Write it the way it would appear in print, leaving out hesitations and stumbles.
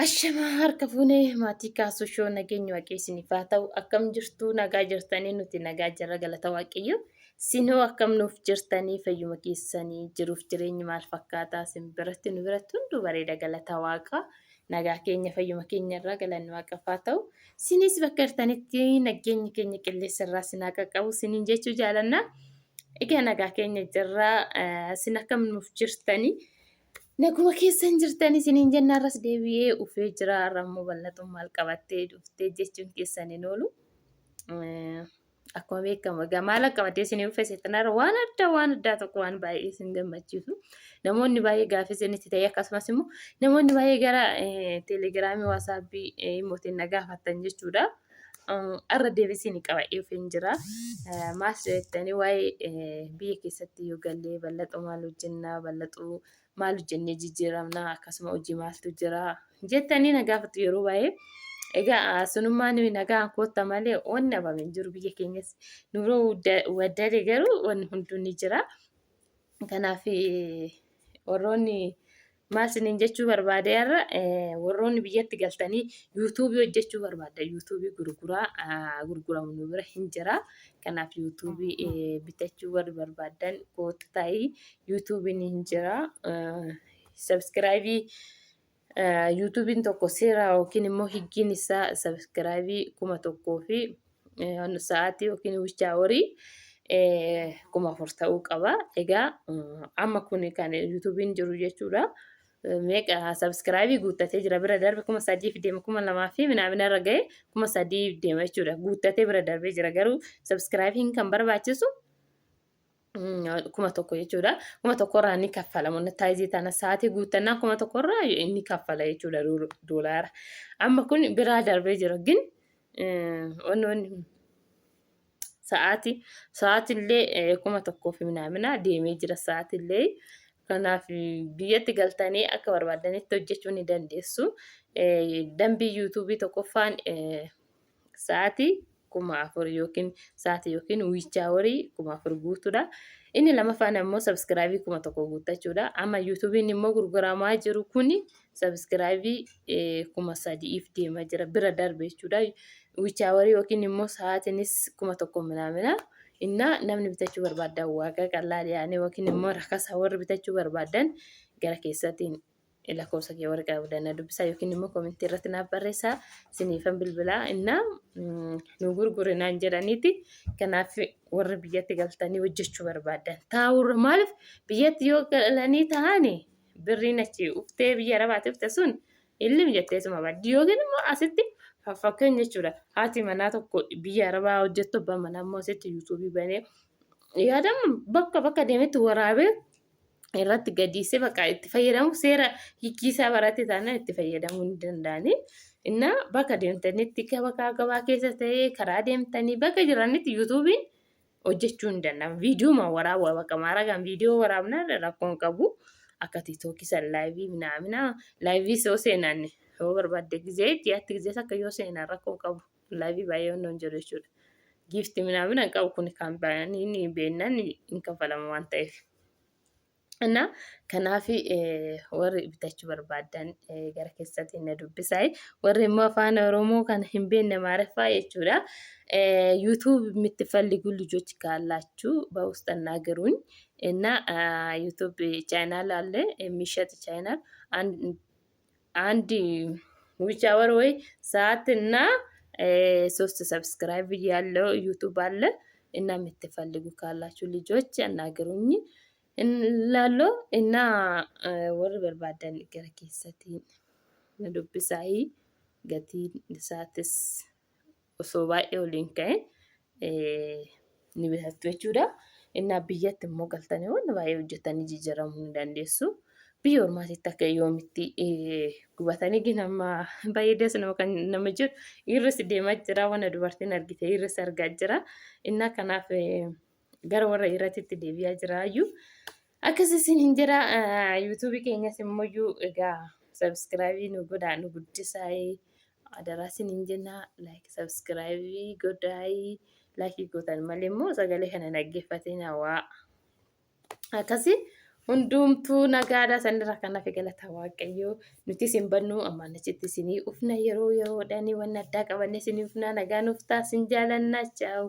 Ashamaa harka fuunee maatii kaasuu shoo nageenya waaqessiniif haa ta'u akkam jirtuu nagaa jirtanii nuti nagaa jirra galata waaqayyo sinoo akkam nuuf jirtanii fayyuma keessanii jiruuf jireenyi maal fakkaataa sin biratti nu biratti hunduu bareeda galata waaqaa nagaa keenya fayyuma keenya irraa galanni waaqaaf haa ta'u sinis bakka jirtanitti nageenyi keenya qilleessa irraa sin haa qaqqabu siniin jechuu jaalannaa egaa nagaa keenya jirraa sin akkam nuuf jirtanii. Naguma keessan jirtanii isiniin jennaarras deebi'ee ufee jira rammoo bal'atuun maal qabattee dhuftee jechuun keessan hin oolu. Akkuma beekamu egaa maal qabattee isinii ufee seetanarra waan addaa tokko waan baay'ee isin gammachiisu. Namoonni baay'ee gaaffii isinitti ta'e akkasumas immoo namoonni baay'ee gara teelegiraamii waasaappii imootiin na gaafattan jechuudha. Irra deebisanii qaba'ee ufeen jira. Maas jettanii waa'ee biyya keessatti yoo gallee bal'atu maal hojjennaa bal'atu maal hojjennee jijjiiramna akkasuma hojii maaltu jira jettanii na gaafatu yeroo baay'ee. Egaa sunummaan nagaan kootta malee wanni dhabame hin jiru biyya keenyas nuroo waddade garuu wanni hunduu ni jira. Kanaaf warroonni maal isiniin jechuu barbaade har'a warroonni biyyatti galtanii yuutuubii hojjechuu barbaadda yuutuubii gurguramu nu bira hin jira. Kanaaf yuutuubii bitachuu warri barbaadan kootu ta'ii yuutuubiin hin jira. Sabskiraayibii yuutuubiin tokko seera yookiin immoo higgiin isaa sabskiraayibii 1,000 fi sa'aatii yookiin wichaa horii 4,000 ta'uu qaba. Egaa amma kun kan yuutuubiin jiru jechuudha. Meeqa sabskiraayibii guuttatee jira bira darbe 3,000 fi deema 2,000 fi minaamina irra ga'e 3,000 deema jechuudha. Guuttatee bira darbee jira garuu sabskiraayibiin kan barbaachisu 1,000 jechuudha. 1,000 irraa ni kaffala monetaayizii tana sa'aatii guuttannaa 1,000 irraa inni kaffala jechuudha doolaara. Amma kun biraa darbee jira gin sa'aatillee 1,000 fi minaamina deemee jira sa'aatillee. Kanaaf biyyatti galtanii akka barbaadanitti hojjechuu ni dandeessu. Dambii yuutuubii tokkoffaan sa'aatii 4,000 yookiin wichaa horii 4,000 guutuudha. Inni lamaffaan immoo sabskiraayibii 1,000 guuttachuudha. Amma yuutuubiin immoo gurguramaa jiru kuni sabskiraayibii 3,000 deemaa jira bira darbe jechuudha. Wichaa horii yookiin immoo sa'aatiinis 1,000 minaamina. Innaa namni bitachuu barbaadan waaqa qal'aa yaa'anii yookiin immoo rakasa warri bitachuu barbaadan gara keessatiin lakkoofsa kee warri qabdan dubbisaa yookiin immoo koomentii irratti naaf barreessaa isiniifan bilbilaa innaa nu gurgurinaan jedhaniiti. Kanaaf warri biyyatti galtanii hojjechuu barbaadan taa'urra maaliif biyyatti yoo galanii ta'ani birriin achi uftee biyya arabaatti ufte sun illim jetteesuma baddi yookiin immoo asitti fakkeenya jechuudha. Haati manaa tokko biyya arabaa hojjettu abbaan manaa immoo asitti yuutuubii banee yaadamu bakka deemetti waraabee irratti gadiisee bakka itti fayyadamu seera hikkiisaa baratti taanaan itti fayyadamuu ni danda'ani. Innaa bakka deemtanitti gabaa keessa ta'ee karaa deemtanii bakka jiranitti yuutuubiin hojjechuu ni danda'ama. Viidiyoo waraabaa bakka maaragaan viidiyoo waraabnaa rakkoo hin qabu. Akka tiiktookii san laayivii minaamina laayivii soo seenaan yoo barbaadde dhiyaatti gizees akka yoo seenaan rakkoo hin qabu. Laayivii baay'ee hundoon jiru jechuudha. Giiftii minaamina hin qabu kun kan baay'anii beennaan hin kaffalama waan ta'eef. Kanaaf warri bitachuu barbaadan gara keessatti na dubbisaa. Warri immoo afaan Oromoo kan hin beekne Amaariffaa jechuudha. ዩቱብ የምትፈልጉ ልጆች ካላችሁ በውስጥ አናግሩኝ እና ዩቱብ ቻናል አለ የሚሸጥ ቻናል አንድ ዊች አወር ወይ ሰዓት እና 3 ሰብስክራይብ ያለው ዩቱብ አለ እና የምትፈልጉ ካላችሁ ልጆች አናግሩኝ እላለሁ እና ወር በርባዳን ገረ ኬሰቲ ነዱብሳይ ገቲ ሳትስ osoo baay'ee waliin ka'e ni bitattu jechuudha. Innaa biyyatti immoo galtanii waan baay'ee hojjetanii jijjiiramuu ni dandeessu. Biyya ormaatitti akka yoomitti gubatanii ginamma baay'ee deessa nama jiru irris deemaa jira waan dubartiin argite irris argaa jira. Innaa kanaaf gara warra irratti deebi'aa jiraayyuu. Akkasiin hin jira yuutuubii keenyas immoo egaa sabskiraayibii nu godhaa nu guddisaa. Adarasin hin jenna like subscribe godhaayi like gootan malee immoo sagalee kana dhaggeeffateen hawaa akkasi hundumtuu nagaadha sanirra kan hafe galata waaqayyoo nuti isin bannu amma achitti isinii ufna yeroo yeroodhaan wanni addaa qabanne isinii ufna nagaan uftaa isin jaalannaa chaawu.